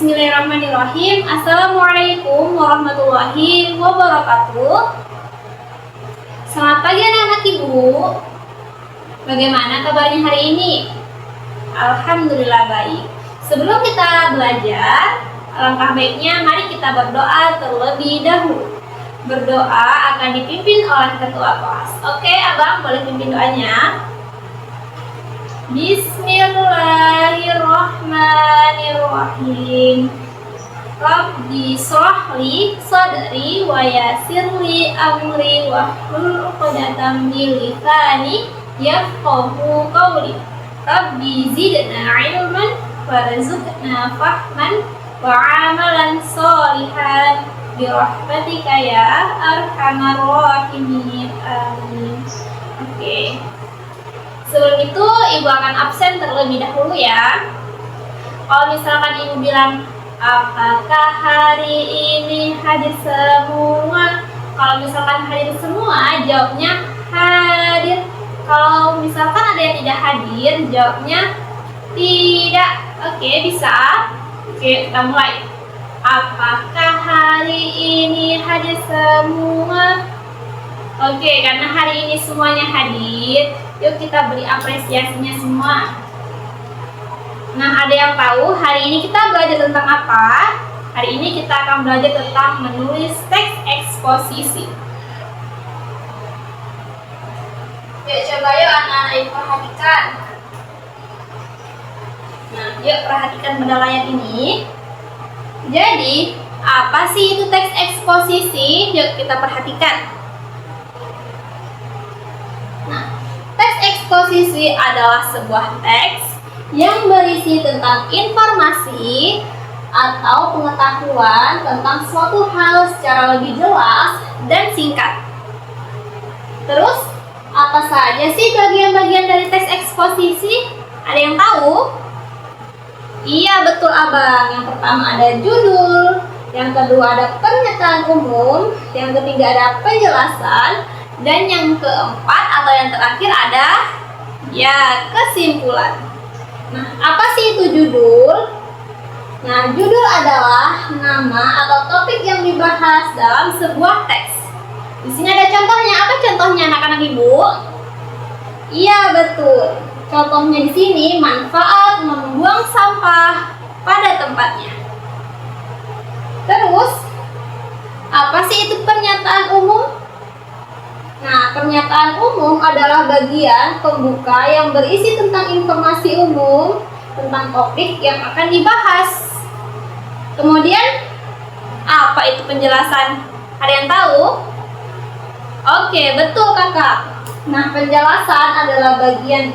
Bismillahirrahmanirrahim. Assalamualaikum warahmatullahi wabarakatuh. Selamat pagi anak-anak ibu. Bagaimana kabarnya hari ini? Alhamdulillah baik. Sebelum kita belajar, alangkah baiknya mari kita berdoa terlebih dahulu. Berdoa akan dipimpin oleh ketua kelas. Oke, abang boleh pimpin doanya. Bismillahirrahmanirrahim. Rabbi shrahli sadri wa yassirli amri wahlul 'uqdatam min lisani yafqahu qawli. Rabbi zidna ilman warzuqna fahman wa amalan sholihan bi rahmatika ya arhamar rahimin. Amin. Oke. Sebelum itu ibu akan absen terlebih dahulu ya. Kalau misalkan ibu bilang apakah hari ini hadir semua? Kalau misalkan hadir semua, jawabnya hadir. Kalau misalkan ada yang tidak hadir, jawabnya tidak. Oke, bisa? Oke, kita mulai. Apakah hari ini hadir semua? Oke, karena hari ini semuanya hadir, yuk kita beri apresiasinya semua. Nah, ada yang tahu hari ini kita belajar tentang apa? Hari ini kita akan belajar tentang menulis teks eksposisi. Yuk coba yuk anak-anak ibu perhatikan. Nah, yuk perhatikan pada layar ini. Jadi, apa sih itu teks eksposisi? Yuk kita perhatikan. Nah, teks eksposisi adalah sebuah teks yang berisi tentang informasi atau pengetahuan tentang suatu hal secara lebih jelas dan singkat. Terus, apa saja sih bagian-bagian dari teks eksposisi? Ada yang tahu? Iya, betul abang. Yang pertama ada judul, yang kedua ada pernyataan umum, yang ketiga ada penjelasan, dan yang keempat atau yang terakhir ada ya kesimpulan. Nah, apa sih itu judul? Nah, judul adalah nama atau topik yang dibahas dalam sebuah teks. Di sini ada contohnya. Apa contohnya anak-anak ibu? Iya, betul. Contohnya di sini manfaat membuang sampah pada tempatnya. Terus, apa sih itu pernyataan umum? Nah, pernyataan umum adalah bagian pembuka yang berisi tentang informasi umum tentang topik yang akan dibahas. Kemudian, apa itu penjelasan? Ada yang tahu? Oke, betul kakak. Nah, penjelasan adalah bagian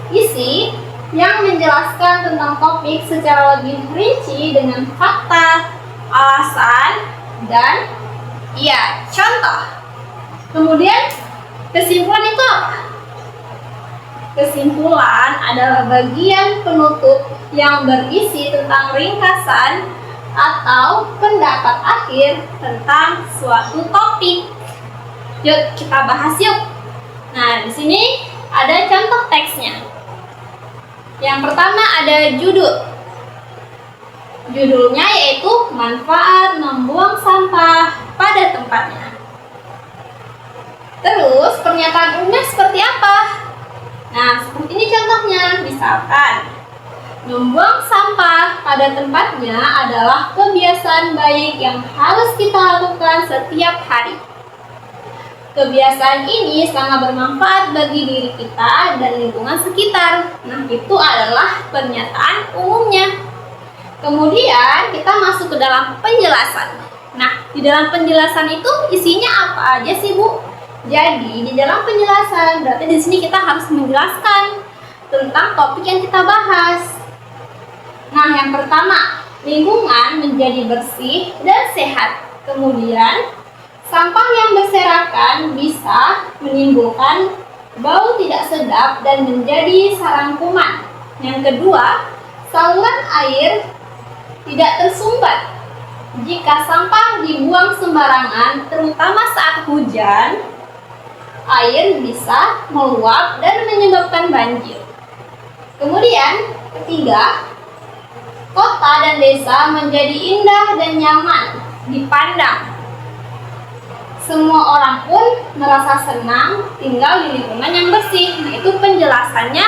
isi yang menjelaskan tentang topik secara lebih rinci dengan fakta, alasan, dan ya, contoh. Kemudian, kesimpulan itu apa? Kesimpulan adalah bagian penutup yang berisi tentang ringkasan atau pendapat akhir tentang suatu topik. Yuk, kita bahas yuk. Nah, di sini ada contoh teksnya. Yang pertama ada judul. Judulnya yaitu manfaat membuang sampah pada tempatnya. Terus, pernyataan umumnya seperti apa? Nah, seperti ini contohnya. Misalkan, membuang sampah pada tempatnya adalah kebiasaan baik yang harus kita lakukan setiap hari. Kebiasaan ini sangat bermanfaat bagi diri kita dan lingkungan sekitar. Nah, itu adalah pernyataan umumnya. Kemudian, kita masuk ke dalam penjelasan. Nah, di dalam penjelasan itu isinya apa aja sih, Bu? Jadi, di dalam penjelasan, berarti di sini kita harus menjelaskan tentang topik yang kita bahas. Nah, yang pertama, lingkungan menjadi bersih dan sehat. Kemudian, sampah yang berserakan bisa menimbulkan bau tidak sedap dan menjadi sarang kuman. Yang kedua, saluran air tidak tersumbat. Jika sampah dibuang sembarangan, terutama saat hujan, air bisa meluap dan menyebabkan banjir. Kemudian, ketiga, kota dan desa menjadi indah dan nyaman dipandang. Semua orang pun merasa senang tinggal di lingkungan yang bersih. Nah, itu penjelasannya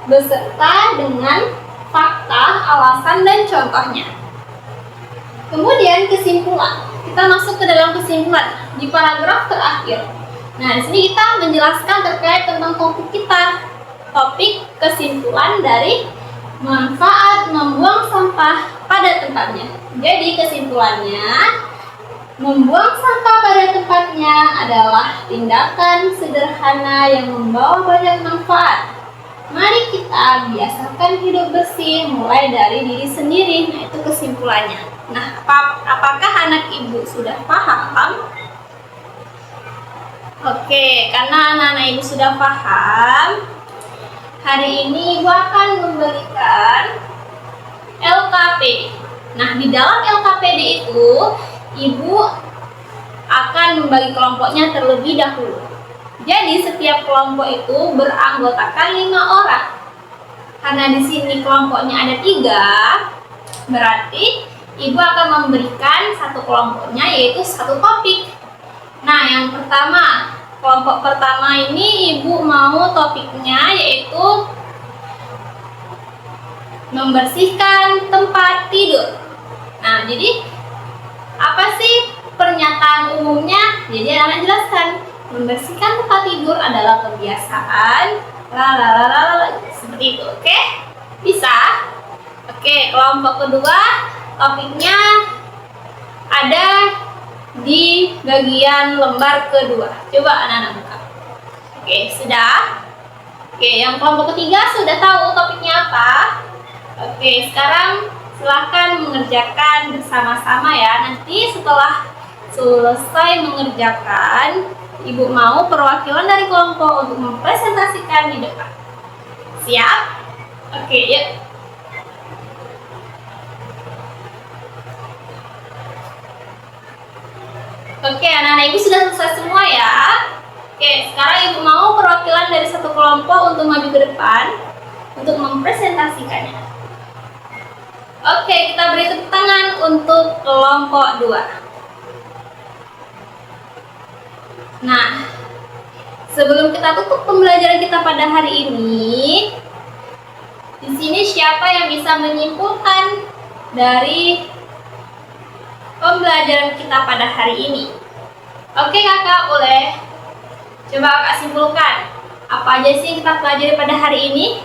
beserta dengan fakta, alasan, dan contohnya. Kemudian kesimpulan. Kita masuk ke dalam kesimpulan di paragraf terakhir. Nah, di sini kita menjelaskan terkait tentang topik kita. Topik kesimpulan dari manfaat membuang sampah pada tempatnya. Jadi kesimpulannya, membuang sampah pada tempatnya adalah tindakan sederhana yang membawa banyak manfaat. Mari kita biasakan hidup bersih mulai dari diri sendiri. Nah, itu kesimpulannya. Nah, apakah anak ibu sudah paham? Oke, karena anak-anak ibu sudah paham, hari ini ibu akan memberikan LKPD. Nah, di dalam LKPD itu, ibu akan membagi kelompoknya terlebih dahulu. Jadi setiap kelompok itu beranggotakan 5 orang. Karena di sini kelompoknya ada 3, berarti ibu akan memberikan satu kelompoknya yaitu satu topik. Nah, yang pertama, kelompok pertama ini ibu mau topiknya yaitu membersihkan tempat tidur. Nah, jadi apa sih pernyataan umumnya? Jadi anak jelaskan, membersihkan tempat tidur adalah kebiasaan seperti itu. Oke? Bisa? Oke, kelompok kedua topiknya ada di bagian lembar kedua. Coba anak-anak buka. Oke, sudah? Oke, yang kelompok ketiga sudah tahu topiknya apa? Oke, sekarang silahkan mengerjakan bersama-sama ya. Nanti setelah selesai mengerjakan, ibu mau perwakilan dari kelompok untuk mempresentasikan di depan. Siap? Oke, yuk. Oke, anak-anak ibu sudah selesai semua ya. Oke, sekarang ibu mau perwakilan dari satu kelompok untuk maju ke depan untuk mempresentasikannya. Oke, kita beri tepuk tangan untuk kelompok 2. Nah, sebelum kita tutup pembelajaran kita pada hari ini, di sini siapa yang bisa menyimpulkan dari pembelajaran kita pada hari ini? Oke kakak, boleh coba kakak simpulkan apa aja sih yang kita pelajari pada hari ini?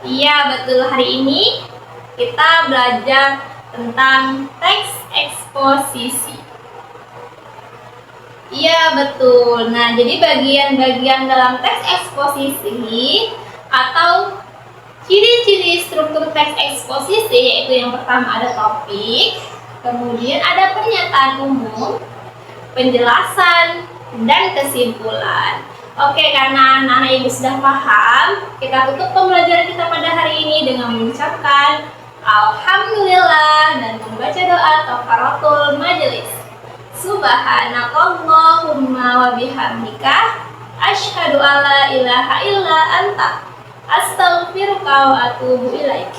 Iya betul, hari ini kita belajar tentang teks eksposisi. Iya betul. Nah, jadi bagian-bagian dalam teks eksposisi atau ciri-ciri struktur teks eksposisi yaitu yang pertama ada topik, kemudian ada pernyataan umum, penjelasan, dan kesimpulan. Oke, karena anak-anak ibu sudah paham, kita tutup pembelajaran kita pada hari ini dengan mengucapkan Alhamdulillah dan membaca doa kafaratul majelis. Subhanakallahumma wa bihamdika asyhadu alla ilaha illa anta astaghfiruka wa atubu ilaik.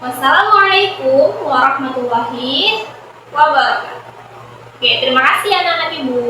Wassalamualaikum warahmatullahi wabarakatuh. Oke, terima kasih anak-anak ibu.